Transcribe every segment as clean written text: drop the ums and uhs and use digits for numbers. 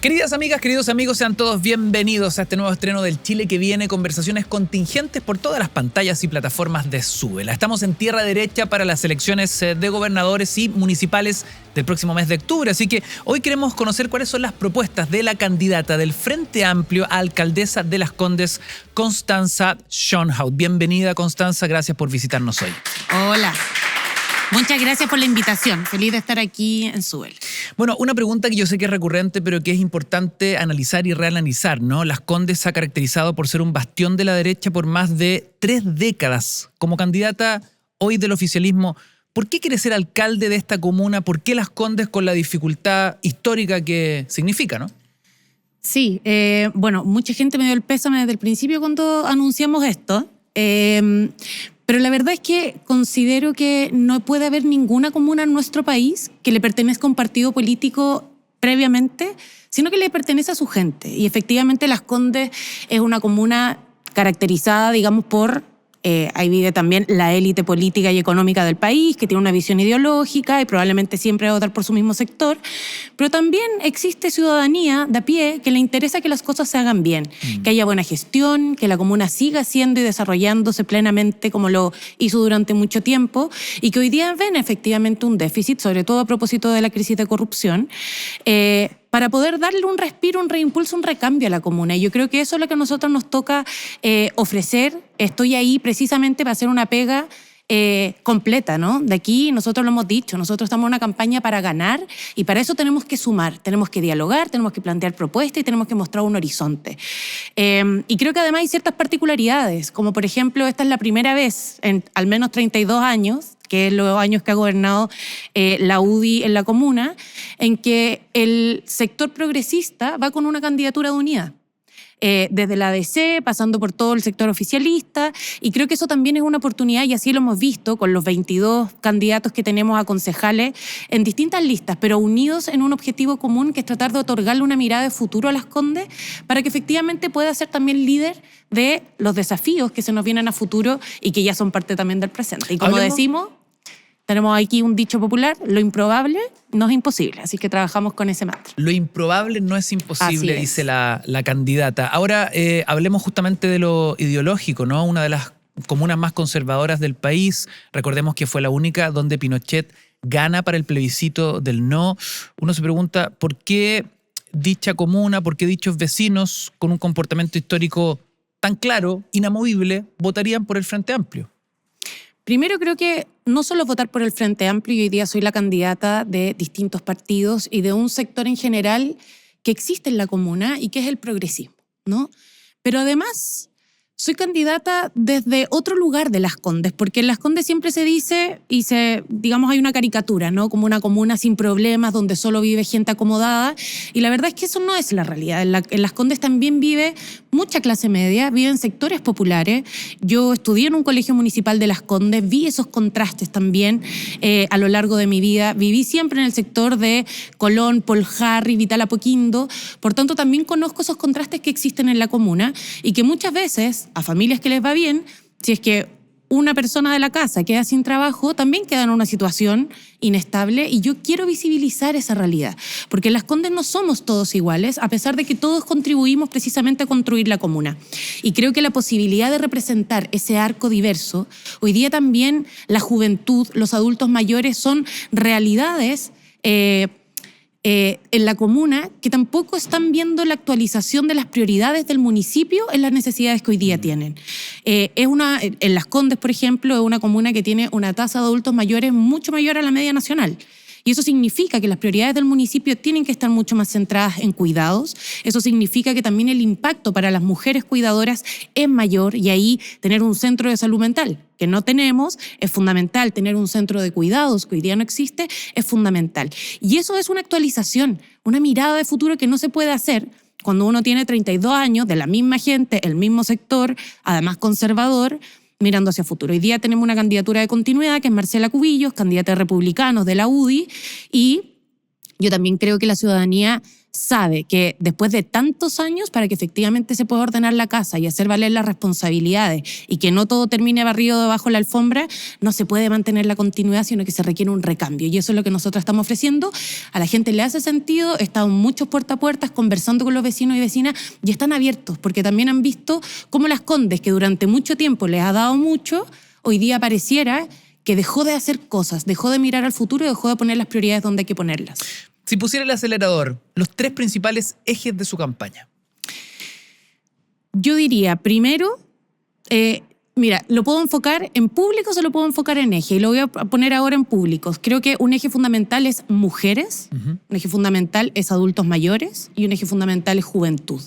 Queridas amigas, queridos amigos, sean todos bienvenidos a este nuevo estreno del Chile que viene, conversaciones contingentes por todas las pantallas y plataformas de Súbela. Estamos en tierra derecha para las elecciones de gobernadores y municipales del próximo mes de octubre, así que hoy queremos conocer cuáles son las propuestas de la candidata del Frente Amplio a alcaldesa de Las Condes, Constanza Schoenhaut. Bienvenida, Constanza, gracias por visitarnos hoy. Hola. Muchas gracias por la invitación. Feliz de estar aquí en Súbela. Bueno, una pregunta que yo sé que es recurrente, pero que es importante analizar y reanalizar, ¿no? Las Condes se ha caracterizado por ser un bastión de la derecha por más de 3 décadas. Como candidata hoy del oficialismo, ¿por qué quiere ser alcalde de esta comuna? ¿Por qué Las Condes con la dificultad histórica que significa, no? Sí, bueno, mucha gente me dio el pésame desde el principio cuando anunciamos esto. Pero la verdad es que considero que no puede haber ninguna comuna en nuestro país que le pertenezca a un partido político previamente, sino que le pertenece a su gente. Y efectivamente Las Condes es una comuna caracterizada, digamos, por... ahí vive también la élite política y económica del país, que tiene una visión ideológica y probablemente siempre va a votar por su mismo sector, pero también existe ciudadanía de a pie que le interesa que las cosas se hagan bien, que haya buena gestión, que la comuna siga siendo y desarrollándose plenamente como lo hizo durante mucho tiempo y que hoy día ven efectivamente un déficit, sobre todo a propósito de la crisis de corrupción, para poder darle un respiro, un reimpulso, un recambio a la comuna. Y yo creo que eso es lo que a nosotros nos toca ofrecer. Estoy ahí precisamente para hacer una pega completa, ¿no? De aquí nosotros lo hemos dicho, nosotros estamos en una campaña para ganar y para eso tenemos que sumar, tenemos que dialogar, tenemos que plantear propuestas y tenemos que mostrar un horizonte. Y creo que además hay ciertas particularidades, como por ejemplo, esta es la primera vez en al menos 32 años, que es los años que ha gobernado la UDI en la comuna, en que el sector progresista va con una candidatura de unidad. Desde la ADC, pasando por todo el sector oficialista, y creo que eso también es una oportunidad, y así lo hemos visto con los 22 candidatos que tenemos a concejales en distintas listas, pero unidos en un objetivo común, que es tratar de otorgarle una mirada de futuro a Las Condes para que efectivamente pueda ser también líder de los desafíos que se nos vienen a futuro y que ya son parte también del presente. Y como decimos, tenemos aquí un dicho popular: lo improbable no es imposible, así que trabajamos con ese mantra. Lo improbable no es imposible, dice la candidata. Ahora hablemos justamente de lo ideológico, ¿no? Una de las comunas más conservadoras del país, recordemos que fue la única donde Pinochet gana para el plebiscito del no. Uno se pregunta, ¿por qué dicha comuna, por qué dichos vecinos con un comportamiento histórico tan claro, inamovible, votarían por el Frente Amplio? Primero, creo que no solo votar por el Frente Amplio, y hoy día soy la candidata de distintos partidos y de un sector en general que existe en la comuna y que es el progresismo, ¿no? Pero además soy candidata desde otro lugar de Las Condes, porque en Las Condes siempre se dice, digamos, hay una caricatura, ¿no? Como una comuna sin problemas, donde solo vive gente acomodada, y la verdad es que eso no es la realidad. En Las Condes también vive mucha clase media, viven sectores populares. Yo estudié en un colegio municipal de Las Condes, vi esos contrastes también a lo largo de mi vida. Viví siempre en el sector de Colón, Paul Harry, Vital Apoquindo. Por tanto, también conozco esos contrastes que existen en la comuna y que muchas veces a familias que les va bien, si es que una persona de la casa queda sin trabajo, también queda en una situación inestable, y yo quiero visibilizar esa realidad, porque en Las Condes no somos todos iguales, a pesar de que todos contribuimos precisamente a construir la comuna. Y creo que la posibilidad de representar ese arco diverso, hoy día también la juventud, los adultos mayores son realidades en la comuna que tampoco están viendo la actualización de las prioridades del municipio en las necesidades que hoy día tienen. En Las Condes, por ejemplo, es una comuna que tiene una tasa de adultos mayores mucho mayor a la media nacional. Y eso significa que las prioridades del municipio tienen que estar mucho más centradas en cuidados. Eso significa que también el impacto para las mujeres cuidadoras es mayor, y ahí tener un centro de salud mental, que no tenemos, es fundamental. Tener un centro de cuidados, que hoy día no existe, es fundamental. Y eso es una actualización, una mirada de futuro que no se puede hacer cuando uno tiene 32 años, de la misma gente, el mismo sector, además conservador, mirando hacia futuro. Hoy día tenemos una candidatura de continuidad, que es Marcela Cubillos, candidata de republicanos de la UDI, y yo también creo que la ciudadanía sabe que después de tantos años, para que efectivamente se pueda ordenar la casa y hacer valer las responsabilidades y que no todo termine barrido debajo de la alfombra, no se puede mantener la continuidad, sino que se requiere un recambio. Y eso es lo que nosotros estamos ofreciendo. A la gente le hace sentido, están muchos puerta a puerta conversando con los vecinos y vecinas y están abiertos, porque también han visto cómo Las Condes, que durante mucho tiempo les ha dado mucho, hoy día pareciera que dejó de hacer cosas, dejó de mirar al futuro y dejó de poner las prioridades donde hay que ponerlas. Si pusiera el acelerador, los 3 principales ejes de su campaña. Yo diría, primero, mira, ¿lo puedo enfocar en públicos o lo puedo enfocar en eje? Y lo voy a poner ahora en públicos. Creo que un eje fundamental es mujeres, un eje fundamental es adultos mayores y un eje fundamental es juventud.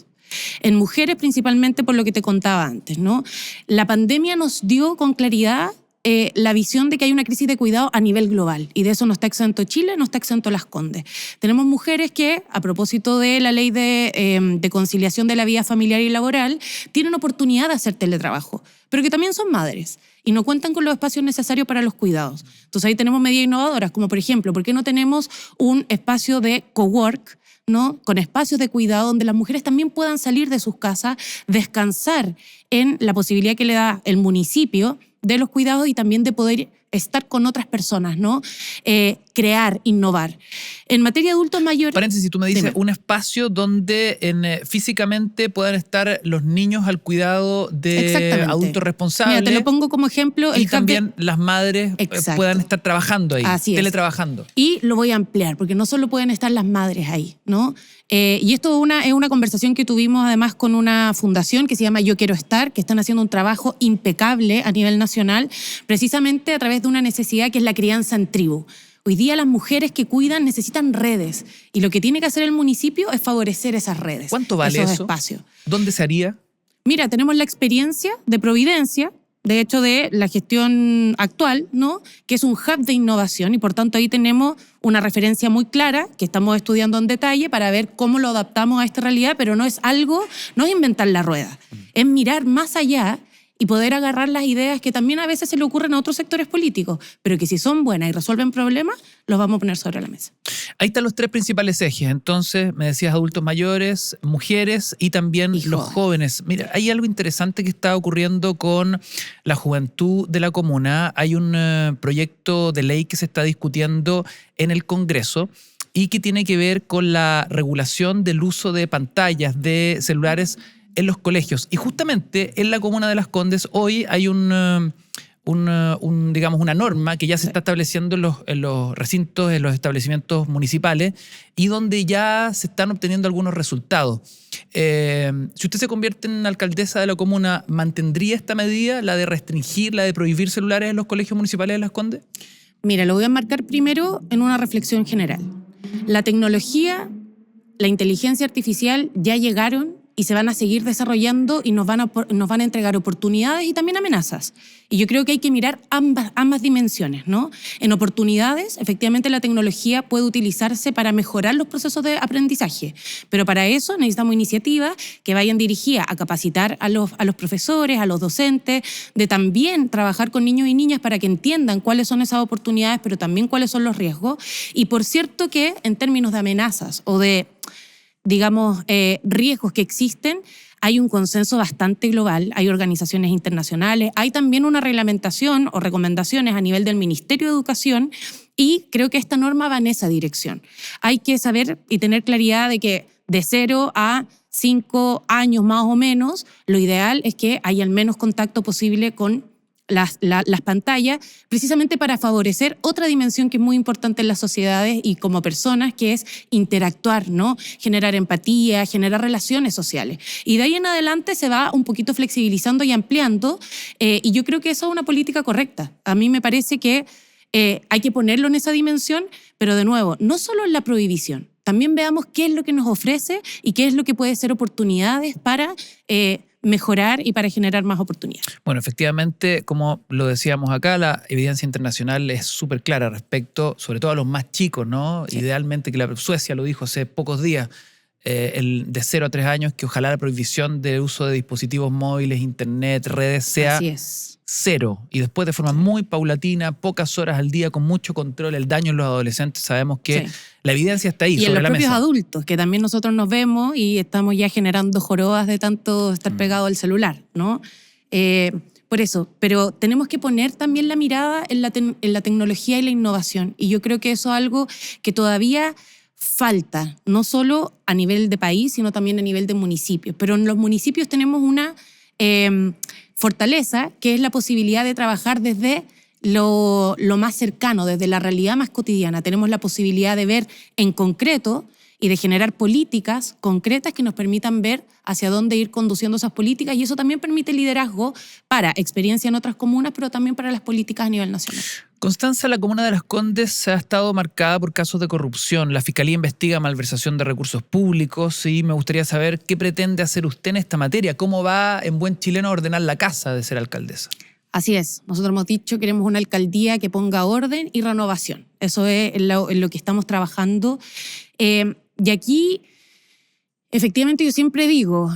En mujeres principalmente por lo que te contaba antes, ¿no? La pandemia nos dio con claridad la visión de que hay una crisis de cuidado a nivel global y de eso no está exento Chile, no está exento Las Condes. Tenemos mujeres que, a propósito de la ley de conciliación de la vida familiar y laboral, tienen oportunidad de hacer teletrabajo, pero que también son madres y no cuentan con los espacios necesarios para los cuidados. Entonces ahí tenemos medidas innovadoras, como por ejemplo, ¿por qué no tenemos un espacio de cowork, ¿no? Con espacios de cuidado donde las mujeres también puedan salir de sus casas, descansar en la posibilidad que le da el municipio de los cuidados y también de poder estar con otras personas, ¿no? Crear, innovar. En materia de adultos mayores... Paréntesis, tú me dices, un espacio donde físicamente puedan estar los niños al cuidado de adultos responsables. Mira, te lo pongo como ejemplo. Y también las madres puedan estar trabajando ahí, así teletrabajando. Y lo voy a ampliar, porque no solo pueden estar las madres ahí, ¿no? Y esto es una conversación que tuvimos además con una fundación que se llama Yo Quiero Estar, que están haciendo un trabajo impecable a nivel nacional, precisamente a través de una necesidad que es la crianza en tribu. Hoy día las mujeres que cuidan necesitan redes y lo que tiene que hacer el municipio es favorecer esas redes. ¿Cuánto vale esos eso? Espacios. ¿Dónde se haría? Mira, tenemos la experiencia de Providencia, de hecho de la gestión actual, ¿no? Que es un hub de innovación y por tanto ahí tenemos una referencia muy clara que estamos estudiando en detalle para ver cómo lo adaptamos a esta realidad, pero no es inventar la rueda, es mirar más allá y poder agarrar las ideas que también a veces se le ocurren a otros sectores políticos, pero que si son buenas y resuelven problemas, los vamos a poner sobre la mesa. Ahí están los 3 principales ejes. Entonces, me decías adultos mayores, mujeres y también los jóvenes. Mira, hay algo interesante que está ocurriendo con la juventud de la comuna. Hay un proyecto de ley que se está discutiendo en el Congreso y que tiene que ver con la regulación del uso de pantallas, de celulares en los colegios. Y justamente en la comuna de Las Condes hoy hay digamos, una norma que ya se está estableciendo en los recintos, en los establecimientos municipales y donde ya se están obteniendo algunos resultados. Si usted se convierte en alcaldesa de la comuna, ¿mantendría esta medida, la de restringir, la de prohibir celulares en los colegios municipales de Las Condes? Mira, lo voy a enmarcar primero en una reflexión general. La tecnología, la inteligencia artificial ya llegaron y se van a seguir desarrollando y nos van a entregar oportunidades y también amenazas. Y yo creo que hay que mirar ambas dimensiones, ¿no? En oportunidades, efectivamente la tecnología puede utilizarse para mejorar los procesos de aprendizaje, pero para eso necesitamos iniciativas que vayan dirigidas a capacitar a los profesores, a los docentes, de también trabajar con niños y niñas para que entiendan cuáles son esas oportunidades, pero también cuáles son los riesgos. Y por cierto que en términos de amenazas o de digamos, riesgos que existen, hay un consenso bastante global, hay organizaciones internacionales, hay también una reglamentación o recomendaciones a nivel del Ministerio de Educación y creo que esta norma va en esa dirección. Hay que saber y tener claridad de que de 0 a 5 años más o menos, lo ideal es que haya el menos contacto posible con las pantallas, precisamente para favorecer otra dimensión que es muy importante en las sociedades y como personas, que es interactuar, ¿no? Generar empatía, generar relaciones sociales. Y de ahí en adelante se va un poquito flexibilizando y ampliando, y yo creo que eso es una política correcta. A mí me parece que hay que ponerlo en esa dimensión, pero de nuevo, no solo en la prohibición, también veamos qué es lo que nos ofrece y qué es lo que puede ser oportunidades para mejorar y para generar más oportunidades. Bueno, efectivamente, como lo decíamos acá, la evidencia internacional es súper clara respecto, sobre todo a los más chicos, ¿no? Sí. Idealmente, que Suecia lo dijo hace pocos días, de 0 a 3 años, que ojalá la prohibición de uso de dispositivos móviles, internet, redes sea 0. Y después de forma muy paulatina, pocas horas al día, con mucho control. El daño en los adolescentes, sabemos que la evidencia está ahí, y sobre la mesa. Y en los propios adultos, que también nosotros nos vemos y estamos ya generando jorobas de tanto estar pegado al celular, ¿no? Por eso, pero tenemos que poner también la mirada en la tecnología y la innovación. Y yo creo que eso es algo que todavía falta, no solo a nivel de país, sino también a nivel de municipios. Pero en los municipios tenemos una fortaleza, que es la posibilidad de trabajar desde lo más cercano, desde la realidad más cotidiana. Tenemos la posibilidad de ver en concreto y de generar políticas concretas que nos permitan ver hacia dónde ir conduciendo esas políticas, y eso también permite liderazgo para experiencia en otras comunas, pero también para las políticas a nivel nacional. Constanza, la comuna de Las Condes ha estado marcada por casos de corrupción. La Fiscalía investiga malversación de recursos públicos y me gustaría saber qué pretende hacer usted en esta materia. ¿Cómo va en buen chileno a ordenar la casa de ser alcaldesa? Así es. Nosotros hemos dicho que queremos una alcaldía que ponga orden y renovación. Eso es en lo que estamos trabajando. Y aquí, efectivamente, yo siempre digo,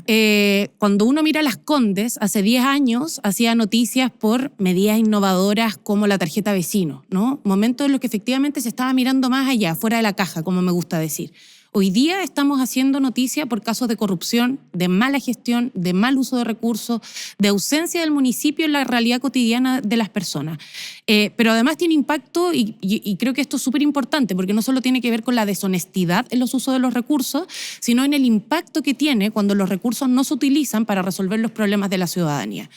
cuando uno mira Las Condes, hace 10 años hacía noticias por medidas innovadoras como la tarjeta vecino, ¿no? Momentos en los que efectivamente se estaba mirando más allá, fuera de la caja, como me gusta decir. Hoy día estamos haciendo noticia por casos de corrupción, de mala gestión, de mal uso de recursos, de ausencia del municipio en la realidad cotidiana de las personas. Pero además tiene impacto, y creo que esto es súper importante, porque no solo tiene que ver con la deshonestidad en los usos de los recursos, sino en el impacto que tiene cuando los recursos no se utilizan para resolver los problemas de la ciudadanía.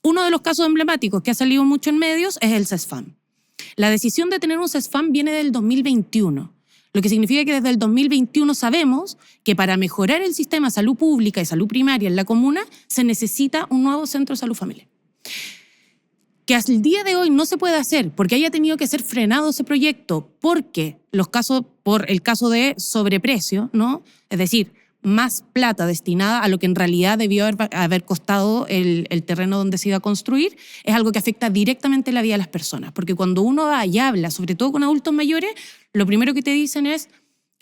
Uno de los casos emblemáticos que ha salido mucho en medios es el CESFAM. La decisión de tener un CESFAM viene del 2021. Lo que significa que desde el 2021 sabemos que para mejorar el sistema de salud pública y salud primaria en la comuna se necesita un nuevo centro de salud familiar. Que hasta el día de hoy no se puede hacer porque haya tenido que ser frenado ese proyecto porque por el caso de sobreprecio, ¿no? Es decir, más plata destinada a lo que en realidad debió haber costado el terreno donde se iba a construir, es algo que afecta directamente la vida de las personas. Porque cuando uno va y habla, sobre todo con adultos mayores, lo primero que te dicen es: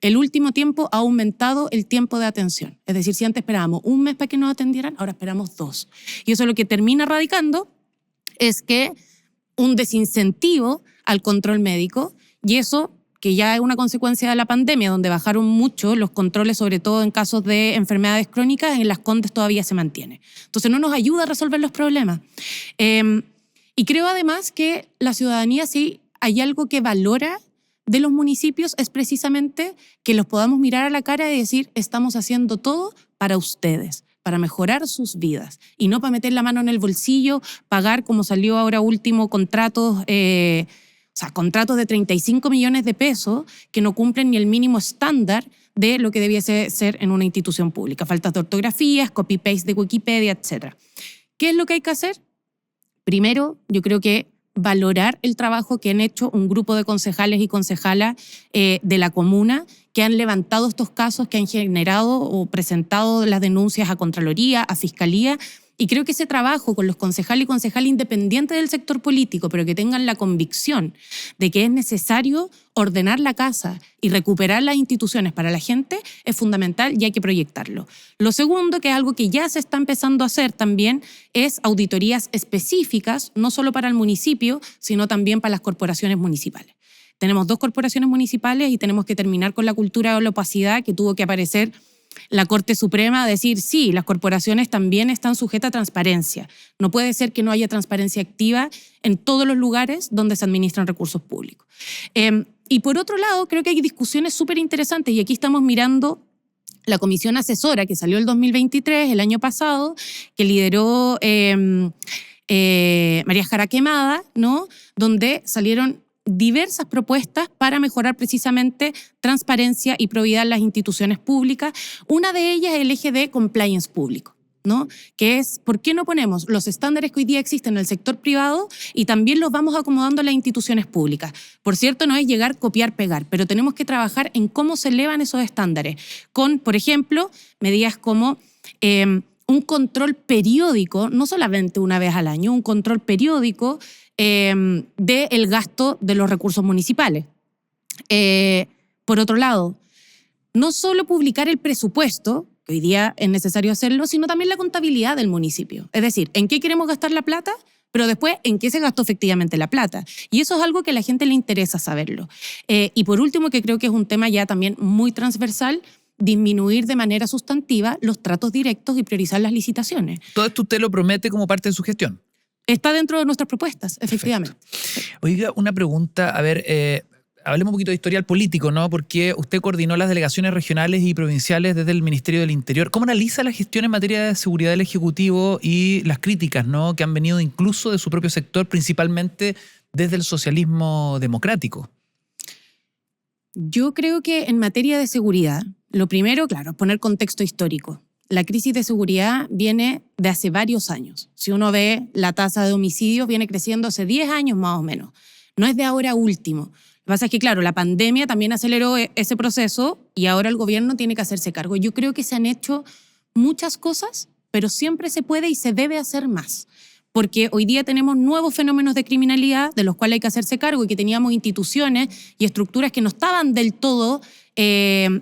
el último tiempo ha aumentado el tiempo de atención. Es decir, si antes esperábamos un mes para que nos atendieran, ahora esperamos 2. Y eso lo que termina radicando es que un desincentivo al control médico, y eso que ya es una consecuencia de la pandemia, donde bajaron mucho los controles, sobre todo en casos de enfermedades crónicas, en Las Condes todavía se mantiene. Entonces no nos ayuda a resolver los problemas. Y creo además que la ciudadanía, si hay algo que valora de los municipios, es precisamente que los podamos mirar a la cara y decir: estamos haciendo todo para ustedes, para mejorar sus vidas, y no para meter la mano en el bolsillo, pagar, como salió ahora último, contratos de 35 millones de pesos que no cumplen ni el mínimo estándar de lo que debiese ser en una institución pública. Faltas de ortografías, copy-paste de Wikipedia, etc. ¿Qué es lo que hay que hacer? Primero, yo creo que valorar el trabajo que han hecho un grupo de concejales y concejalas de la comuna, que han levantado estos casos, que han generado o presentado las denuncias a Contraloría, a Fiscalía. Y creo que ese trabajo con los concejales y concejales independientes del sector político, pero que tengan la convicción de que es necesario ordenar la casa y recuperar las instituciones para la gente, es fundamental y hay que proyectarlo. Lo segundo, que es algo que ya se está empezando a hacer también, es auditorías específicas, no solo para el municipio, sino también para las corporaciones municipales. Tenemos 2 corporaciones municipales y tenemos que terminar con la cultura de la opacidad que tuvo que aparecer la Corte Suprema a decir: sí, las corporaciones también están sujetas a transparencia. No puede ser que no haya transparencia activa en todos los lugares donde se administran recursos públicos. Y por otro lado, creo que hay discusiones súper interesantes, y aquí estamos mirando la comisión asesora que salió el 2023, el año pasado, que lideró María Jara Quemada, ¿no? Donde salieron diversas propuestas para mejorar precisamente transparencia y probidad en las instituciones públicas. Una de ellas es el eje de compliance público, ¿no? Que es: ¿por qué no ponemos los estándares que hoy día existen en el sector privado y también los vamos acomodando en las instituciones públicas? Por cierto, no es llegar, copiar, pegar, pero tenemos que trabajar en cómo se elevan esos estándares con, por ejemplo, medidas como un control periódico, no solamente una vez al año, un control periódico del gasto de los recursos municipales. Por otro lado, no solo publicar el presupuesto, que hoy día es necesario hacerlo, sino también la contabilidad del municipio. Es decir, en qué queremos gastar la plata, pero después en qué se gastó efectivamente la plata. Y eso es algo que a la gente le interesa saberlo. Y por último, que creo que es un tema ya también muy transversal, disminuir de manera sustantiva los tratos directos y priorizar las licitaciones. Todo esto usted lo promete como parte de su gestión. Está dentro de nuestras propuestas, efectivamente. Perfecto. Oiga, una pregunta, a ver, hablemos un poquito de historial político, ¿no? Porque usted coordinó las delegaciones regionales y provinciales desde el Ministerio del Interior. ¿Cómo analiza la gestión en materia de seguridad del Ejecutivo y las críticas, ¿no?, que han venido incluso de su propio sector, principalmente desde el socialismo democrático? Yo creo que en materia de seguridad, lo primero, claro, es poner contexto histórico. La crisis de seguridad viene de hace varios años. Si uno ve la tasa de homicidios, viene creciendo hace 10 años más o menos. No es de ahora último. Lo que pasa es que, claro, la pandemia también aceleró ese proceso y ahora el gobierno tiene que hacerse cargo. Yo creo que se han hecho muchas cosas, pero siempre se puede y se debe hacer más. Porque hoy día tenemos nuevos fenómenos de criminalidad de los cuales hay que hacerse cargo y que teníamos instituciones y estructuras que no estaban del todo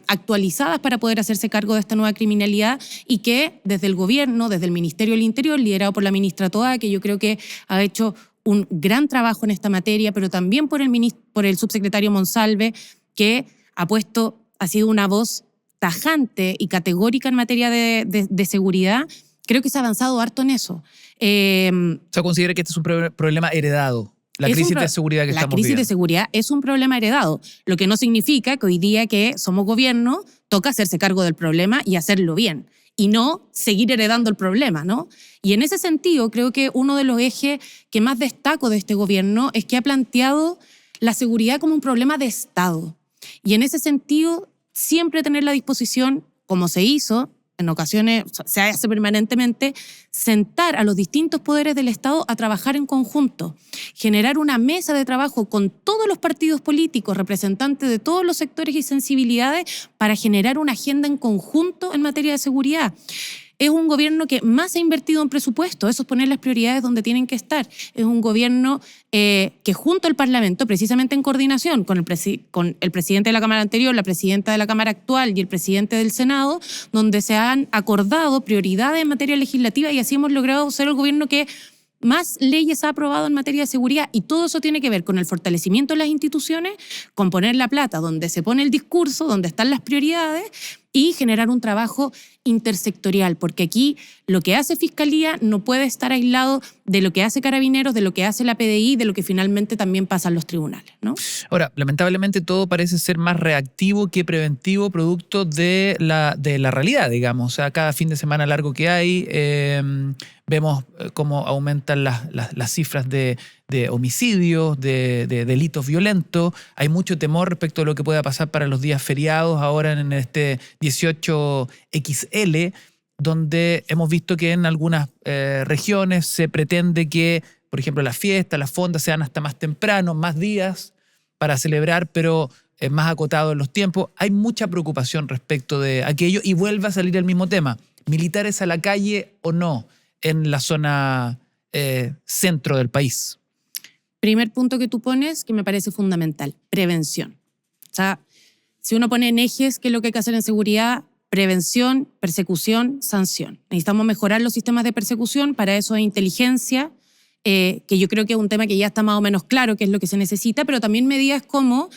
actualizadas para poder hacerse cargo de esta nueva criminalidad y que desde el gobierno, desde el Ministerio del Interior, liderado por la ministra Toá, que yo creo que ha hecho un gran trabajo en esta materia, pero también por el subsecretario Monsalve, que ha sido una voz tajante y categórica en materia de seguridad. Creo que se ha avanzado harto en eso. O sea, ¿considera que este es un problema heredado? La crisis de seguridad que estamos viviendo. La crisis de seguridad es un problema heredado, lo que no significa que hoy día que somos gobierno toca hacerse cargo del problema y hacerlo bien, y no seguir heredando el problema, ¿no? Y en ese sentido, creo que uno de los ejes que más destaco de este gobierno es que ha planteado la seguridad como un problema de Estado. Y en ese sentido, siempre tener la disposición, como se hizo, en ocasiones se hace permanentemente, sentar a los distintos poderes del Estado a trabajar en conjunto, generar una mesa de trabajo con todos los partidos políticos, representantes de todos los sectores y sensibilidades, para generar una agenda en conjunto en materia de seguridad. Es un gobierno que más ha invertido en presupuesto, eso es poner las prioridades donde tienen que estar. Es un gobierno que junto al Parlamento, precisamente en coordinación con el presidente de la Cámara anterior, la presidenta de la Cámara actual y el presidente del Senado, donde se han acordado prioridades en materia legislativa y así hemos logrado ser el gobierno que más leyes ha aprobado en materia de seguridad, y todo eso tiene que ver con el fortalecimiento de las instituciones, con poner la plata donde se pone el discurso, donde están las prioridades, y generar un trabajo intersectorial, porque aquí lo que hace Fiscalía no puede estar aislado de lo que hace Carabineros, de lo que hace la PDI, de lo que finalmente también pasa en los tribunales, ¿no? Ahora, lamentablemente todo parece ser más reactivo que preventivo, producto de la realidad, digamos. O sea, cada fin de semana largo que hay, vemos cómo aumentan las cifras de homicidios, de delitos violentos. Hay mucho temor respecto a lo que pueda pasar para los días feriados ahora en este 18XL, donde hemos visto que en algunas regiones se pretende que, por ejemplo, las fiestas, las fondas sean hasta más temprano, más días para celebrar, pero más acotado en los tiempos. Hay mucha preocupación respecto de aquello y vuelve a salir el mismo tema. ¿Militares a la calle o no en la zona centro del país? Primer punto que tú pones, que me parece fundamental, prevención. O sea, si uno pone en ejes qué es lo que hay que hacer en seguridad, prevención, persecución, sanción. Necesitamos mejorar los sistemas de persecución, para eso hay inteligencia, que yo creo que es un tema que ya está más o menos claro qué es lo que se necesita, pero también medidas como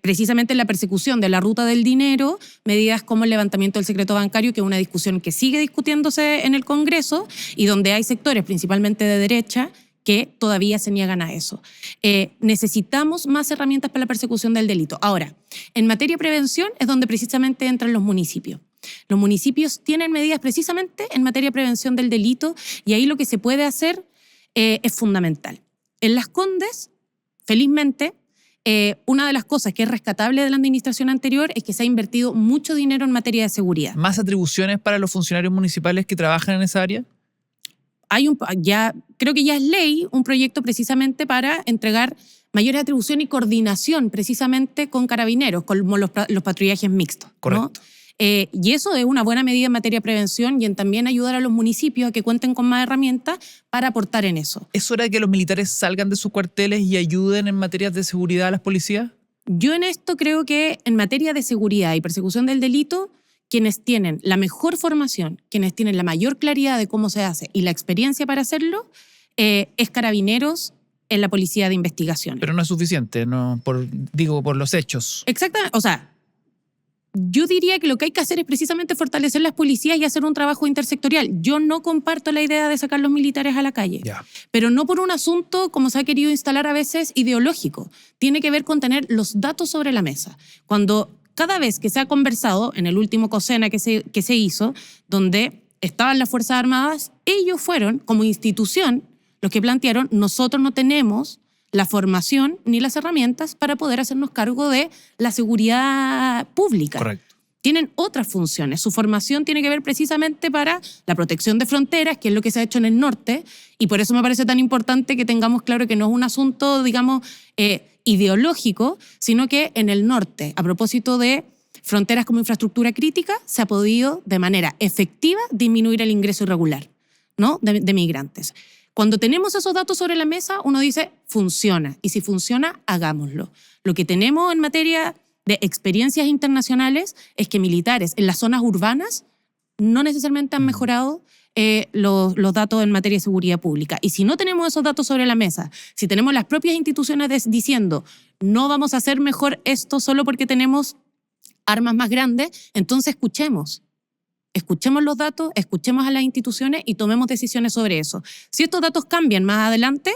precisamente la persecución de la ruta del dinero, medidas como el levantamiento del secreto bancario, que es una discusión que sigue discutiéndose en el Congreso y donde hay sectores, principalmente de derecha, que todavía se niegan a eso. Necesitamos más herramientas para la persecución del delito. Ahora, en materia de prevención es donde precisamente entran los municipios. Los municipios tienen medidas precisamente en materia de prevención del delito y ahí lo que se puede hacer es fundamental. En Las Condes, felizmente, una de las cosas que es rescatable de la administración anterior es que se ha invertido mucho dinero en materia de seguridad. ¿Más atribuciones para los funcionarios municipales que trabajan en esa área? Creo que ya es ley un proyecto precisamente para entregar mayores atribuciones y coordinación precisamente con Carabineros, como los patrullajes mixtos, ¿no? Correcto. Y eso es una buena medida en materia de prevención y en también ayudar a los municipios a que cuenten con más herramientas para aportar en eso. ¿Es hora de que los militares salgan de sus cuarteles y ayuden en materias de seguridad a las policías? Yo en esto creo que en materia de seguridad y persecución del delito, quienes tienen la mejor formación, quienes tienen la mayor claridad de cómo se hace y la experiencia para hacerlo, es Carabineros en la Policía de Investigación. Pero no es suficiente, no, por los hechos. Exactamente, o sea, yo diría que lo que hay que hacer es precisamente fortalecer las policías y hacer un trabajo intersectorial. Yo no comparto la idea de sacar los militares a la calle, pero no por un asunto, como se ha querido instalar a veces, ideológico. Tiene que ver con tener los datos sobre la mesa. Cada vez que se ha conversado, en el último COSENA que se hizo, donde estaban las Fuerzas Armadas, ellos fueron, como institución, los que plantearon, nosotros no tenemos la formación ni las herramientas para poder hacernos cargo de la seguridad pública. Correcto. Tienen otras funciones. Su formación tiene que ver precisamente para la protección de fronteras, que es lo que se ha hecho en el norte, y por eso me parece tan importante que tengamos claro que no es un asunto, digamos, ideológico, sino que en el norte, a propósito de fronteras como infraestructura crítica, se ha podido de manera efectiva disminuir el ingreso irregular, ¿no?, de migrantes. Cuando tenemos esos datos sobre la mesa, uno dice, funciona. Y si funciona, hagámoslo. Lo que tenemos en materia de experiencias internacionales es que militares en las zonas urbanas no necesariamente han mejorado los datos en materia de seguridad pública. Y si no tenemos esos datos sobre la mesa, si tenemos las propias instituciones diciendo no vamos a hacer mejor esto solo porque tenemos armas más grandes, entonces escuchemos los datos, escuchemos a las instituciones y tomemos decisiones sobre eso. Si estos datos cambian más adelante,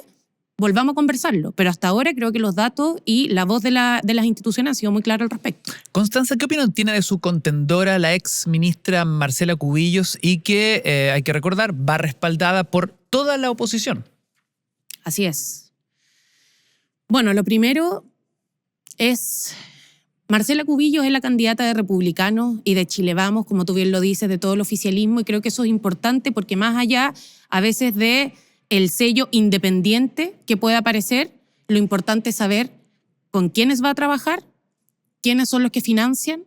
volvamos a conversarlo. Pero hasta ahora creo que los datos y la voz de las instituciones han sido muy claros al respecto. Constanza, ¿qué opinión tiene de su contendora, la ex ministra Marcela Cubillos, y que, hay que recordar, va respaldada por toda la oposición? Así es. Bueno, lo primero es... Marcela Cubillos es la candidata de Republicanos y de Chile Vamos, como tú bien lo dices, de todo el oficialismo, y creo que eso es importante porque más allá a veces de el sello independiente que puede aparecer, lo importante es saber con quiénes va a trabajar, quiénes son los que financian,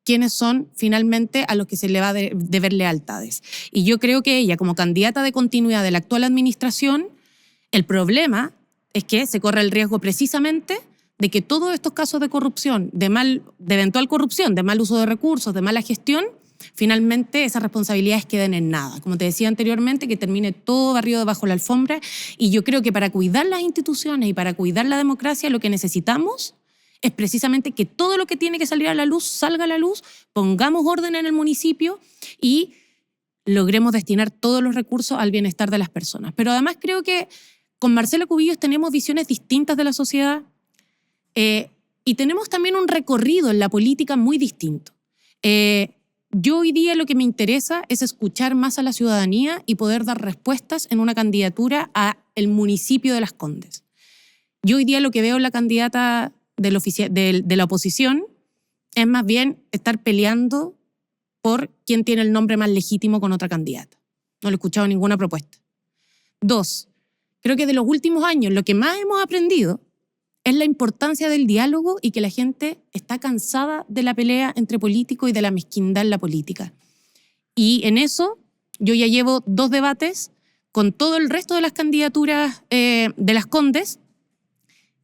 quiénes son finalmente a los que se le va a deber lealtades. Y yo creo que ella, como candidata de continuidad de la actual administración, el problema es que se corre el riesgo precisamente de que todos estos casos de corrupción, de eventual corrupción, de mal uso de recursos, de mala gestión, finalmente esas responsabilidades queden en nada. Como te decía anteriormente, que termine todo barrido debajo de la alfombra. Y yo creo que para cuidar las instituciones y para cuidar la democracia, lo que necesitamos es precisamente que todo lo que tiene que salir a la luz salga a la luz, pongamos orden en el municipio y logremos destinar todos los recursos al bienestar de las personas. Pero además creo que con Marcela Cubillos tenemos visiones distintas de la sociedad. Y tenemos también un recorrido en la política muy distinto. Yo hoy día lo que me interesa es escuchar más a la ciudadanía y poder dar respuestas en una candidatura a el municipio de Las Condes. Yo hoy día lo que veo en la candidata de la oposición es más bien estar peleando por quién tiene el nombre más legítimo con otra candidata. No le he escuchado ninguna propuesta. 2, creo que de los últimos años lo que más hemos aprendido es la importancia del diálogo y que la gente está cansada de la pelea entre políticos y de la mezquindad en la política. Y en eso yo ya llevo 2 debates con todo el resto de las candidaturas de Las Condes,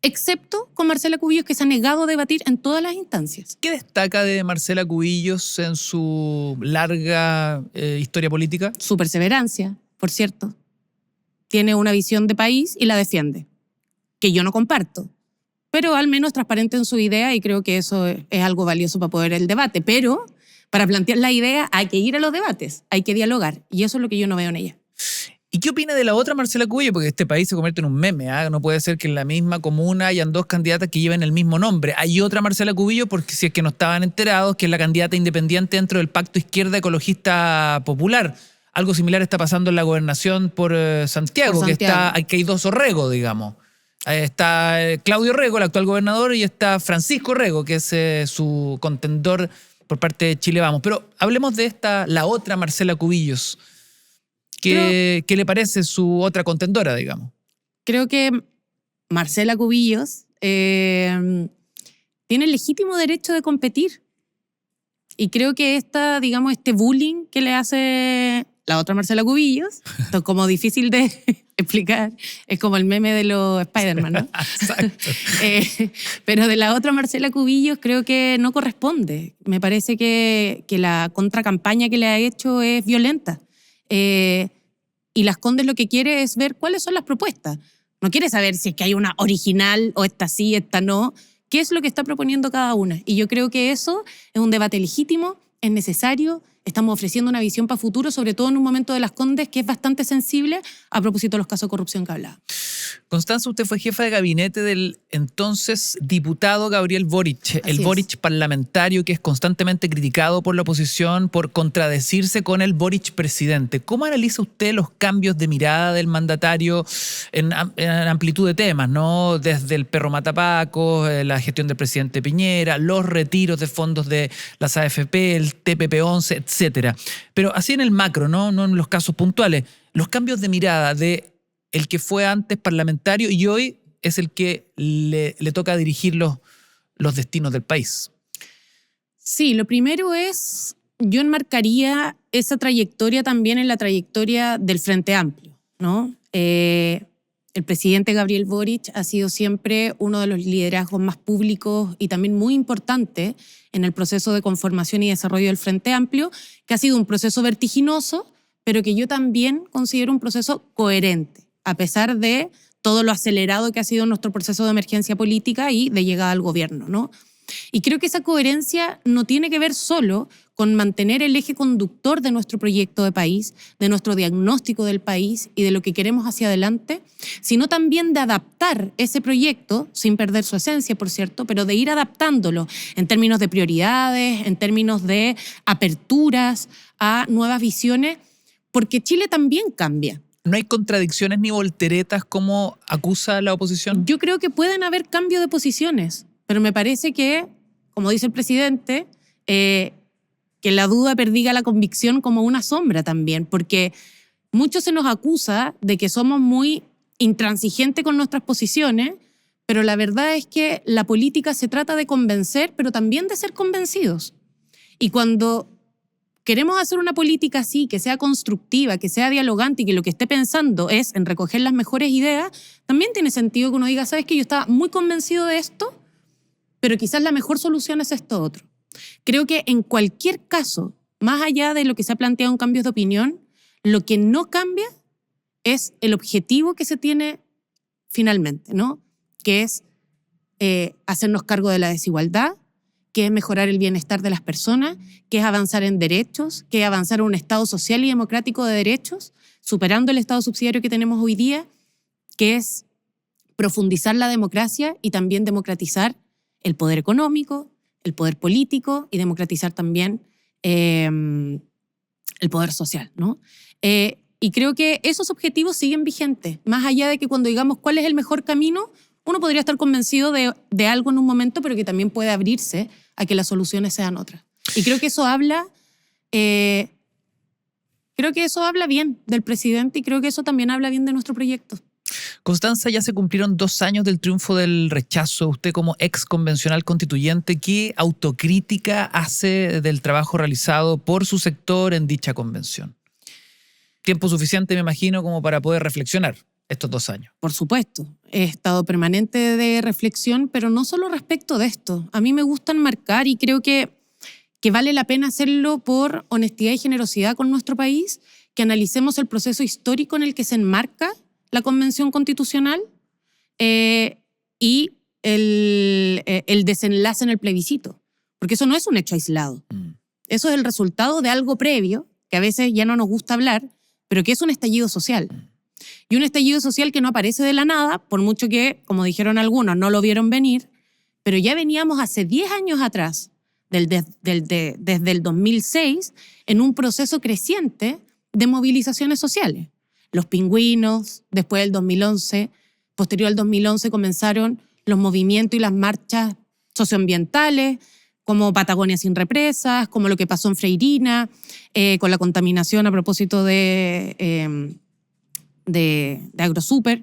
excepto con Marcela Cubillos, que se ha negado a debatir en todas las instancias. ¿Qué destaca de Marcela Cubillos en su larga historia política? Su perseverancia, por cierto. Tiene una visión de país y la defiende, que yo no comparto. Pero al menos transparente en su idea y creo que eso es algo valioso para poder el debate. Pero para plantear la idea hay que ir a los debates, hay que dialogar. Y eso es lo que yo no veo en ella. ¿Y qué opina de la otra Marcela Cubillos? Porque este país se convierte en un meme, ¿eh? No puede ser que en la misma comuna hayan 2 candidatas que lleven el mismo nombre. Hay otra Marcela Cubillos, porque si es que no estaban enterados, que es la candidata independiente dentro del Pacto Izquierda Ecologista Popular. Algo similar está pasando en la gobernación por Santiago, que hay 2 Orrego, digamos. Está Claudio Rego, el actual gobernador, y está Francisco Rego, que es su contendor por parte de Chile Vamos. Pero hablemos de la otra Marcela Cubillos. ¿Qué le parece su otra contendora, digamos? Creo que Marcela Cubillos tiene el legítimo derecho de competir. Y creo que este bullying que le hace la otra Marcela Cubillos, esto es como difícil de explicar. Es como el meme de los Spider-Man, ¿no? Exacto. Pero de la otra Marcela Cubillos creo que no corresponde. Me parece que la contracampaña que le ha hecho es violenta. Y Las Condes lo que quiere es ver cuáles son las propuestas. No quiere saber si es que hay una original o esta sí, esta no. ¿Qué es lo que está proponiendo cada una? Y yo creo que eso es un debate legítimo, es necesario. Estamos ofreciendo una visión para futuro, sobre todo en un momento de Las Condes que es bastante sensible a propósito de los casos de corrupción que hablaba. Constanza, usted fue jefa de gabinete del entonces diputado Gabriel Boric, el Boric parlamentario que es constantemente criticado por la oposición por contradecirse con el Boric presidente. ¿Cómo analiza usted los cambios de mirada del mandatario en amplitud de temas, ¿no? Desde el perro matapacos, la gestión del presidente Piñera, los retiros de fondos de las AFP, el TPP-11, etcétera. Pero así en el macro, ¿no? No en los casos puntuales. Los cambios de mirada de el que fue antes parlamentario y hoy es el que le toca dirigir los destinos del país. Sí, lo primero es, yo enmarcaría esa trayectoria también en la trayectoria del Frente Amplio, ¿no? El presidente Gabriel Boric ha sido siempre uno de los liderazgos más públicos y también muy importante en el proceso de conformación y desarrollo del Frente Amplio, que ha sido un proceso vertiginoso, pero que yo también considero un proceso coherente, a pesar de todo lo acelerado que ha sido nuestro proceso de emergencia política y de llegada al gobierno, ¿no? Y creo que esa coherencia no tiene que ver solo con mantener el eje conductor de nuestro proyecto de país, de nuestro diagnóstico del país y de lo que queremos hacia adelante, sino también de adaptar ese proyecto, sin perder su esencia, por cierto, pero de ir adaptándolo en términos de prioridades, en términos de aperturas a nuevas visiones, porque Chile también cambia. ¿No hay contradicciones ni volteretas como acusa la oposición? Yo creo que pueden haber cambios de posiciones, pero me parece que, como dice el presidente, que la duda perdiga la convicción como una sombra también, porque mucho se nos acusa de que somos muy intransigentes con nuestras posiciones, pero la verdad es que la política se trata de convencer, pero también de ser convencidos. Y cuando queremos hacer una política así, que sea constructiva, que sea dialogante y que lo que esté pensando es en recoger las mejores ideas, también tiene sentido que uno diga, ¿sabes qué? Yo estaba muy convencido de esto, pero quizás la mejor solución es esto otro. Creo que en cualquier caso, más allá de lo que se ha planteado en cambios de opinión, lo que no cambia es el objetivo que se tiene finalmente, ¿no? Que es hacernos cargo de la desigualdad, que es mejorar el bienestar de las personas, que es avanzar en derechos, que es avanzar en un Estado social y democrático de derechos, superando el Estado subsidiario que tenemos hoy día, que es profundizar la democracia y también democratizar el poder económico, el poder político y democratizar también el poder social, ¿no? Y creo que esos objetivos siguen vigentes, más allá de que cuando digamos cuál es el mejor camino, uno podría estar convencido de algo en un momento, pero que también puede abrirse a que las soluciones sean otras. Y creo que eso habla bien del presidente y creo que eso también habla bien de nuestro proyecto. Constanza, ya se cumplieron 2 años del triunfo del rechazo. Usted como ex convencional constituyente, ¿qué autocrítica hace del trabajo realizado por su sector en dicha convención? Tiempo suficiente, me imagino, como para poder reflexionar estos 2 años. Por supuesto, he estado permanente de reflexión, pero no solo respecto de esto. A mí me gusta enmarcar y creo que vale la pena hacerlo por honestidad y generosidad con nuestro país, que analicemos el proceso histórico en el que se enmarca la Convención Constitucional y el desenlace en el plebiscito, porque eso no es un hecho aislado. Eso es el resultado de algo previo, que a veces ya no nos gusta hablar, pero que es un estallido social. Y un estallido social que no aparece de la nada, por mucho que, como dijeron algunos, no lo vieron venir, pero ya veníamos hace 10 años atrás, desde el 2006, en un proceso creciente de movilizaciones sociales. Los pingüinos, después del 2011, posterior al 2011 comenzaron los movimientos y las marchas socioambientales, como Patagonia sin represas, como lo que pasó en Freirina, con la contaminación a propósito de AgroSuper.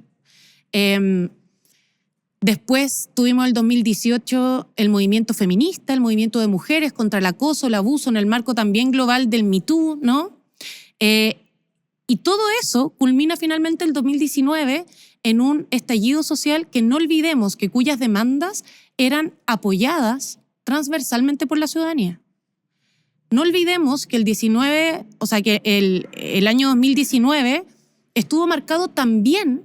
Después tuvimos el 2018 el movimiento feminista, el movimiento de mujeres contra el acoso, el abuso en el marco también global del Me Too, ¿no? Y todo eso culmina finalmente el 2019 en un estallido social que no olvidemos que cuyas demandas eran apoyadas transversalmente por la ciudadanía. No olvidemos que el año 2019 estuvo marcado también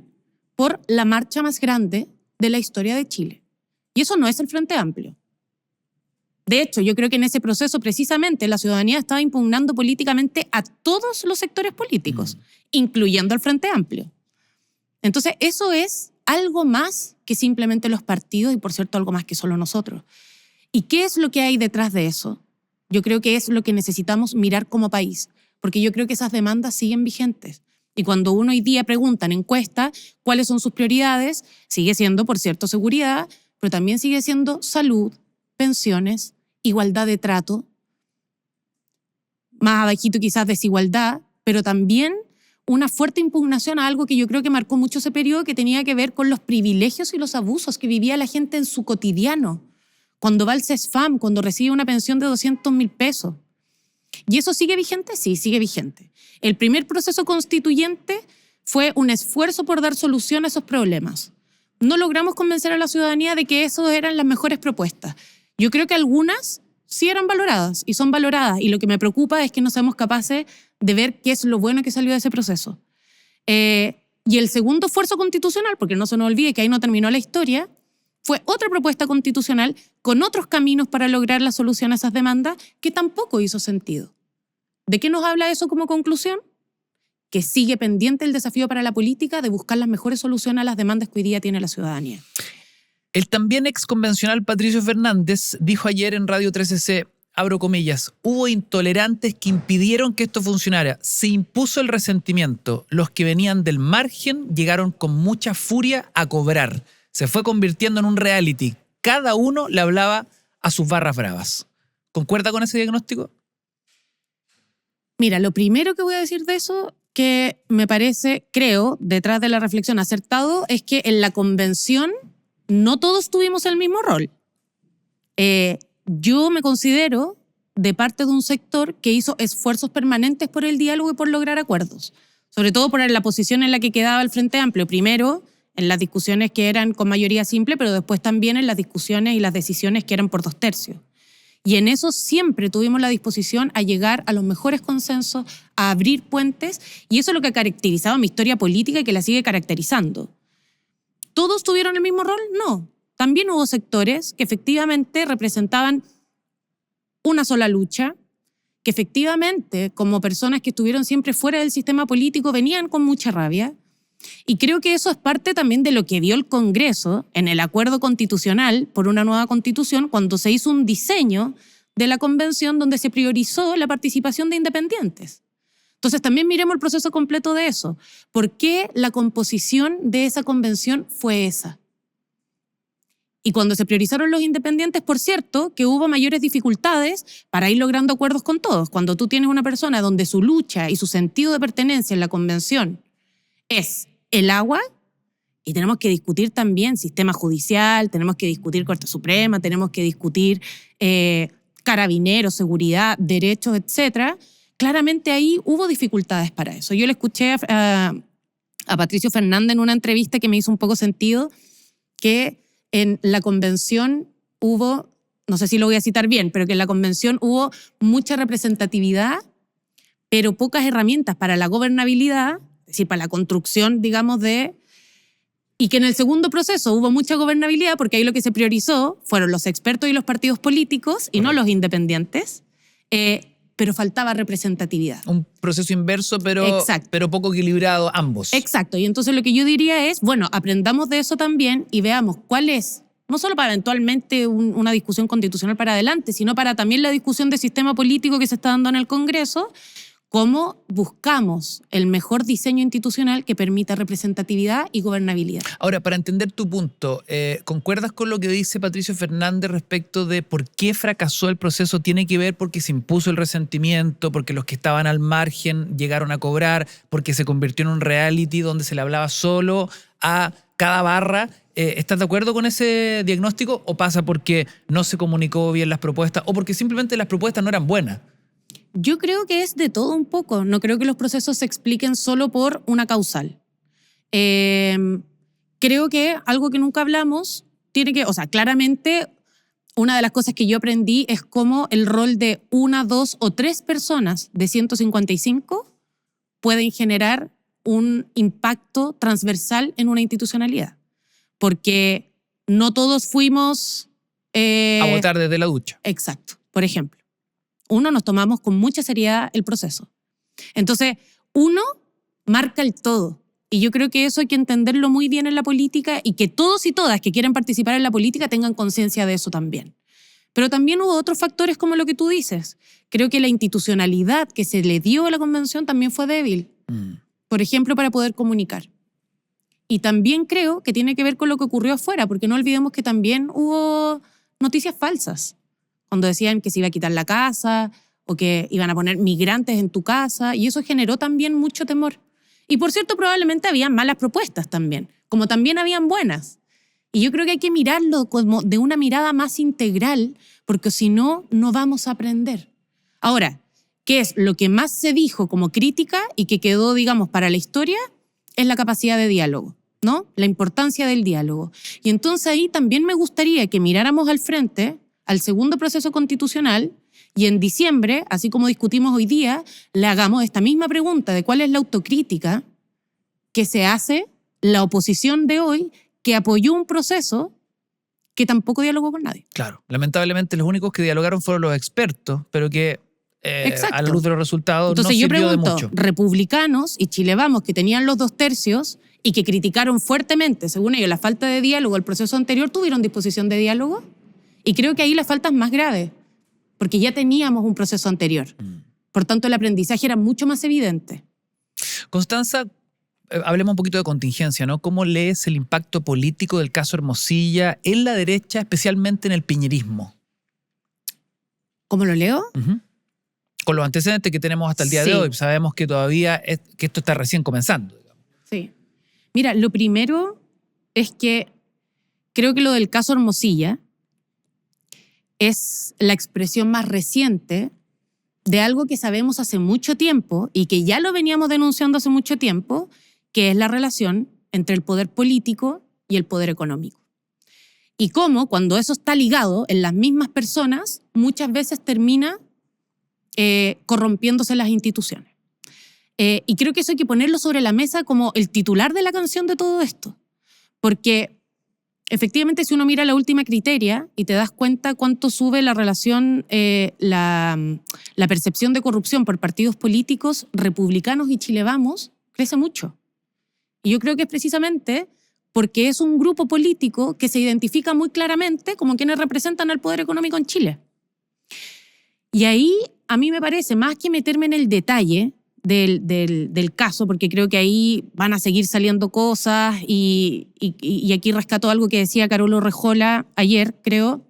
por la marcha más grande de la historia de Chile. Y eso no es el Frente Amplio. De hecho, yo creo que en ese proceso precisamente la ciudadanía estaba impugnando políticamente a todos los sectores políticos, incluyendo al Frente Amplio. Entonces, eso es algo más que simplemente los partidos y, por cierto, algo más que solo nosotros. ¿Y qué es lo que hay detrás de eso? Yo creo que es lo que necesitamos mirar como país, porque yo creo que esas demandas siguen vigentes. Y cuando uno hoy día pregunta en encuesta cuáles son sus prioridades, sigue siendo, por cierto, seguridad, pero también sigue siendo salud, pensiones, igualdad de trato, más abajito quizás desigualdad, pero también una fuerte impugnación a algo que yo creo que marcó mucho ese periodo, que tenía que ver con los privilegios y los abusos que vivía la gente en su cotidiano, cuando va al CESFAM, cuando recibe una pensión de 200.000 pesos. ¿Y eso sigue vigente? Sí, sigue vigente. El primer proceso constituyente fue un esfuerzo por dar solución a esos problemas. No logramos convencer a la ciudadanía de que esas eran las mejores propuestas. Yo creo que algunas sí eran valoradas y son valoradas, y lo que me preocupa es que no seamos capaces de ver qué es lo bueno que salió de ese proceso. Y el segundo esfuerzo constitucional, porque no se nos olvide que ahí no terminó la historia, fue otra propuesta constitucional con otros caminos para lograr la solución a esas demandas que tampoco hizo sentido. ¿De qué nos habla eso como conclusión? Que sigue pendiente el desafío para la política de buscar las mejores soluciones a las demandas que hoy día tiene la ciudadanía. El también exconvencional Patricio Fernández dijo ayer en Radio 13C, abro comillas, hubo intolerantes que impidieron que esto funcionara. Se impuso el resentimiento. Los que venían del margen llegaron con mucha furia a cobrar. Se fue convirtiendo en un reality. Cada uno le hablaba a sus barras bravas. ¿Concuerda con ese diagnóstico? Mira, lo primero que voy a decir de eso, que me parece, creo, detrás de la reflexión acertado, es que en la convención no todos tuvimos el mismo rol. Yo me considero de parte de un sector que hizo esfuerzos permanentes por el diálogo y por lograr acuerdos. Sobre todo por la posición en la que quedaba el Frente Amplio. Primero, en las discusiones que eran con mayoría simple, pero después también en las discusiones y las decisiones que eran por 2/3. Y en eso siempre tuvimos la disposición a llegar a los mejores consensos, a abrir puentes, y eso es lo que ha caracterizado mi historia política y que la sigue caracterizando. ¿Todos tuvieron el mismo rol? No. También hubo sectores que efectivamente representaban una sola lucha, que efectivamente, como personas que estuvieron siempre fuera del sistema político, venían con mucha rabia. Y creo que eso es parte también de lo que vio el Congreso en el acuerdo constitucional por una nueva constitución, cuando se hizo un diseño de la convención donde se priorizó la participación de independientes. Entonces también miremos el proceso completo de eso. ¿Por qué la composición de esa convención fue esa? Y cuando se priorizaron los independientes, por cierto, que hubo mayores dificultades para ir logrando acuerdos con todos. Cuando tú tienes una persona donde su lucha y su sentido de pertenencia en la convención es el agua, y tenemos que discutir también sistema judicial, tenemos que discutir Corte Suprema, tenemos que discutir carabineros, seguridad, derechos, etcétera. Claramente ahí hubo dificultades para eso. Yo le escuché a Patricio Fernández en una entrevista que me hizo un poco sentido, que en la convención hubo, no sé si lo voy a citar bien, pero que en la convención hubo mucha representatividad, pero pocas herramientas para la gobernabilidad, es decir, para la construcción, digamos, y que en el segundo proceso hubo mucha gobernabilidad porque ahí lo que se priorizó fueron los expertos y los partidos políticos y no los independientes, pero faltaba representatividad. Un proceso inverso, pero poco equilibrado ambos. Exacto, y entonces lo que yo diría es, bueno, aprendamos de eso también y veamos cuál es, no solo para eventualmente una discusión constitucional para adelante, sino para también la discusión de sistema político que se está dando en el Congreso, cómo buscamos el mejor diseño institucional que permita representatividad y gobernabilidad. Ahora, para entender tu punto, ¿concuerdas con lo que dice Patricio Fernández respecto de por qué fracasó el proceso? ¿Tiene que ver porque se impuso el resentimiento, porque los que estaban al margen llegaron a cobrar, porque se convirtió en un reality donde se le hablaba solo a cada barra? ¿Estás de acuerdo con ese diagnóstico o pasa porque no se comunicó bien las propuestas o porque simplemente las propuestas no eran buenas? Yo creo que es de todo un poco. No creo que los procesos se expliquen solo por una causal. Creo que algo que nunca hablamos tiene que, o sea, claramente una de las cosas que yo aprendí es cómo el rol de 1, 2 o 3 personas de 155 pueden generar un impacto transversal en una institucionalidad. Porque no todos fuimos... a votar desde la ducha. Exacto. Por ejemplo, uno, nos tomamos con mucha seriedad el proceso. Entonces, uno marca el todo. Y yo creo que eso hay que entenderlo muy bien en la política y que todos y todas que quieran participar en la política tengan conciencia de eso también. Pero también hubo otros factores como lo que tú dices. Creo que la institucionalidad que se le dio a la convención también fue débil. Por ejemplo, para poder comunicar. Y también creo que tiene que ver con lo que ocurrió afuera, porque no olvidemos que también hubo noticias falsas. Cuando decían que se iba a quitar la casa o que iban a poner migrantes en tu casa, y eso generó también mucho temor. Y por cierto, probablemente había malas propuestas también, como también habían buenas. Y yo creo que hay que mirarlo como de una mirada más integral, porque si no, no vamos a aprender. Ahora, ¿qué es lo que más se dijo como crítica y que quedó, digamos, para la historia? Es la capacidad de diálogo, ¿no? La importancia del diálogo. Y entonces ahí también me gustaría que miráramos al frente al segundo proceso constitucional y en diciembre, así como discutimos hoy día, le hagamos esta misma pregunta de cuál es la autocrítica que se hace la oposición de hoy que apoyó un proceso que tampoco dialogó con nadie. Claro, lamentablemente los únicos que dialogaron fueron los expertos, pero que a la luz de los resultados entonces, no sirvió de mucho. Entonces yo pregunto, republicanos y Chile Vamos, que tenían los 2/3 y que criticaron fuertemente, según ellos, la falta de diálogo al proceso anterior, ¿tuvieron disposición de diálogo? Y creo que ahí la falta es más grave, porque ya teníamos un proceso anterior. Por tanto, el aprendizaje era mucho más evidente. Constanza, hablemos un poquito de contingencia, ¿no? ¿Cómo lees el impacto político del caso Hermosilla en la derecha, especialmente en el piñerismo? ¿Cómo lo leo? Con los antecedentes que tenemos hasta el día de hoy, sabemos que todavía que esto está recién comenzando. Sí. Mira, lo primero es que creo que lo del caso Hermosilla es la expresión más reciente de algo que sabemos hace mucho tiempo y que ya lo veníamos denunciando hace mucho tiempo, que es la relación entre el poder político y el poder económico. Y cómo, cuando eso está ligado en las mismas personas, muchas veces termina corrompiéndose las instituciones. Y creo que eso hay que ponerlo sobre la mesa como el titular de la canción de todo esto. Porque efectivamente, si uno mira la última criteria y te das cuenta cuánto sube la relación, la percepción de corrupción por partidos políticos republicanos y Chile Vamos, crece mucho. Y yo creo que es precisamente porque es un grupo político que se identifica muy claramente como quienes representan al poder económico en Chile. Y ahí a mí me parece, más que meterme en el detalle del caso, porque creo que ahí van a seguir saliendo cosas y aquí rescato algo que decía Carolo Rejola ayer, creo,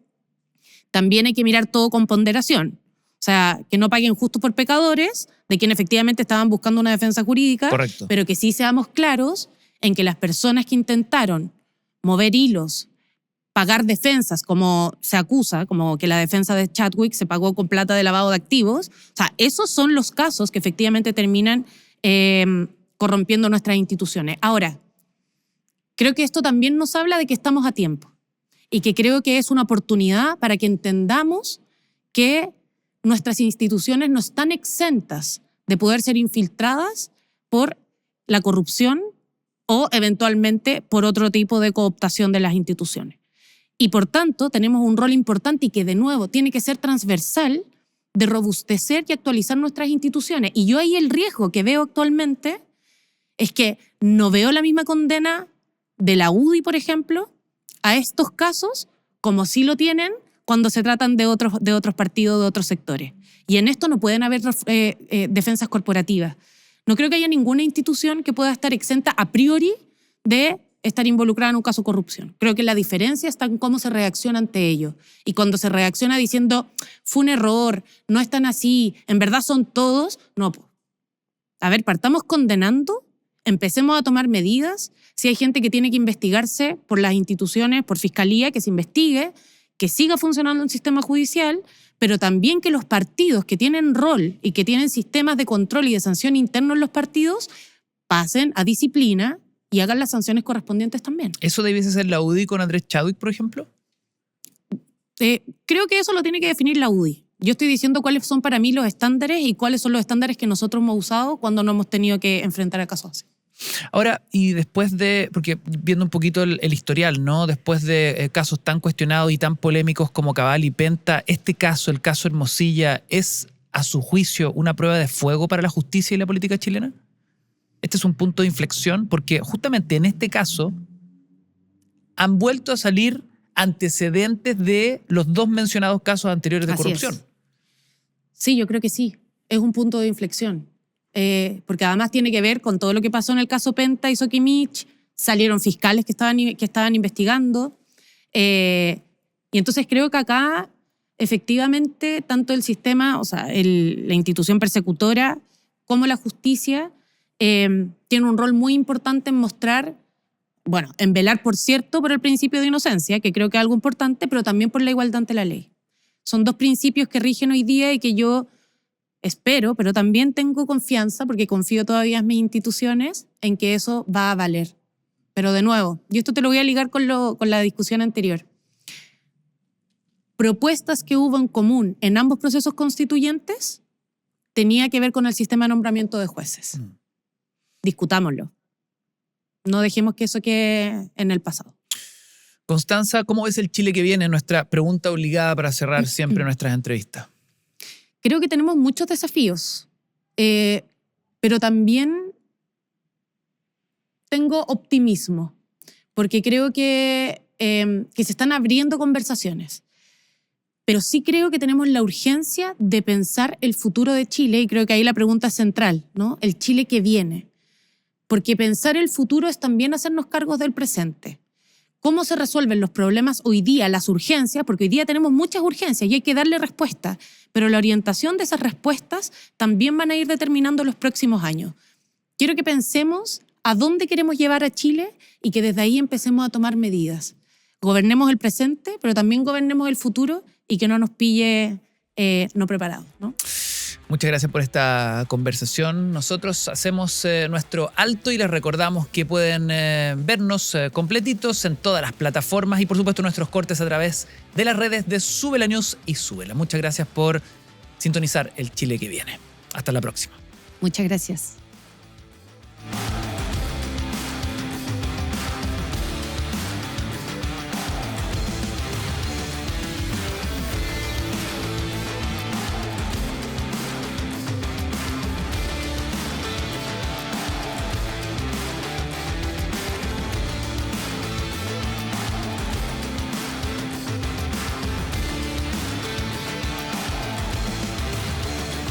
también hay que mirar todo con ponderación. O sea, que no paguen justos por pecadores, de quien efectivamente estaban buscando una defensa jurídica, correcto, pero que sí seamos claros en que las personas que intentaron mover hilos, pagar defensas, como se acusa, como que la defensa de Chadwick se pagó con plata de lavado de activos. O sea, esos son los casos que efectivamente terminan corrompiendo nuestras instituciones. Ahora, creo que esto también nos habla de que estamos a tiempo y que creo que es una oportunidad para que entendamos que nuestras instituciones no están exentas de poder ser infiltradas por la corrupción o eventualmente por otro tipo de cooptación de las instituciones. Y por tanto, tenemos un rol importante y que, de nuevo, tiene que ser transversal de robustecer y actualizar nuestras instituciones. Y yo ahí el riesgo que veo actualmente es que no veo la misma condena de la UDI, por ejemplo, a estos casos como sí lo tienen cuando se tratan de otros partidos, de otros sectores. Y en esto no pueden haber defensas corporativas. No creo que haya ninguna institución que pueda estar exenta a priori de estar involucrada en un caso de corrupción. Creo que la diferencia está en cómo se reacciona ante ello. Y cuando se reacciona diciendo, fue un error, no están así, en verdad son todos, no. A ver, partamos condenando, empecemos a tomar medidas. Si hay gente que tiene que investigarse por las instituciones, por fiscalía, que se investigue, que siga funcionando el sistema judicial, pero también que los partidos que tienen rol y que tienen sistemas de control y de sanción interno en los partidos pasen a disciplina y hagan las sanciones correspondientes también. ¿Eso debiese ser la UDI con Andrés Chadwick, por ejemplo? Creo que eso lo tiene que definir la UDI. Yo estoy diciendo cuáles son para mí los estándares y cuáles son los estándares que nosotros hemos usado cuando no hemos tenido que enfrentar a casos así. Ahora, y después de, porque viendo un poquito el historial, ¿no? Después de casos tan cuestionados y tan polémicos como Cabal y Penta, este caso, el caso Hermosilla, ¿es, a su juicio, una prueba de fuego para la justicia y la política chilena? Este es un punto de inflexión, porque justamente en este caso han vuelto a salir antecedentes de los dos mencionados casos anteriores de corrupción. Así es. Sí, yo creo que sí. Es un punto de inflexión. Porque además tiene que ver con todo lo que pasó en el caso Penta y Soquimich. Salieron fiscales que estaban investigando. Y entonces creo que acá, efectivamente, tanto el sistema, o sea, la institución persecutora, como la justicia, tiene un rol muy importante en mostrar, bueno, en velar, por cierto, por el principio de inocencia, que creo que es algo importante, pero también por la igualdad ante la ley. Son dos principios que rigen hoy día y que yo espero, pero también tengo confianza, porque confío todavía en mis instituciones, en que eso va a valer. Pero de nuevo, y esto te lo voy a ligar con la discusión anterior. Propuestas que hubo en común en ambos procesos constituyentes tenía que ver con el sistema de nombramiento de jueces. Discutámoslo. No dejemos que eso quede en el pasado. Constanza, ¿cómo ves el Chile que viene? Nuestra pregunta obligada para cerrar siempre nuestras entrevistas. Creo que tenemos muchos desafíos, pero también tengo optimismo, porque creo que se están abriendo conversaciones. Pero sí creo que tenemos la urgencia de pensar el futuro de Chile, y creo que ahí la pregunta es central, ¿no? El Chile que viene. Porque pensar el futuro es también hacernos cargos del presente. ¿Cómo se resuelven los problemas hoy día, las urgencias? Porque hoy día tenemos muchas urgencias y hay que darle respuesta, pero la orientación de esas respuestas también van a ir determinando los próximos años. Quiero que pensemos a dónde queremos llevar a Chile y que desde ahí empecemos a tomar medidas. Gobernemos el presente, pero también gobernemos el futuro y que no nos pille no preparados, ¿no? Muchas gracias por esta conversación. Nosotros hacemos nuestro alto y les recordamos que pueden vernos completitos en todas las plataformas y por supuesto nuestros cortes a través de las redes de Sube la News y Súbela. Muchas gracias por sintonizar el Chile que viene. Hasta la próxima. Muchas gracias.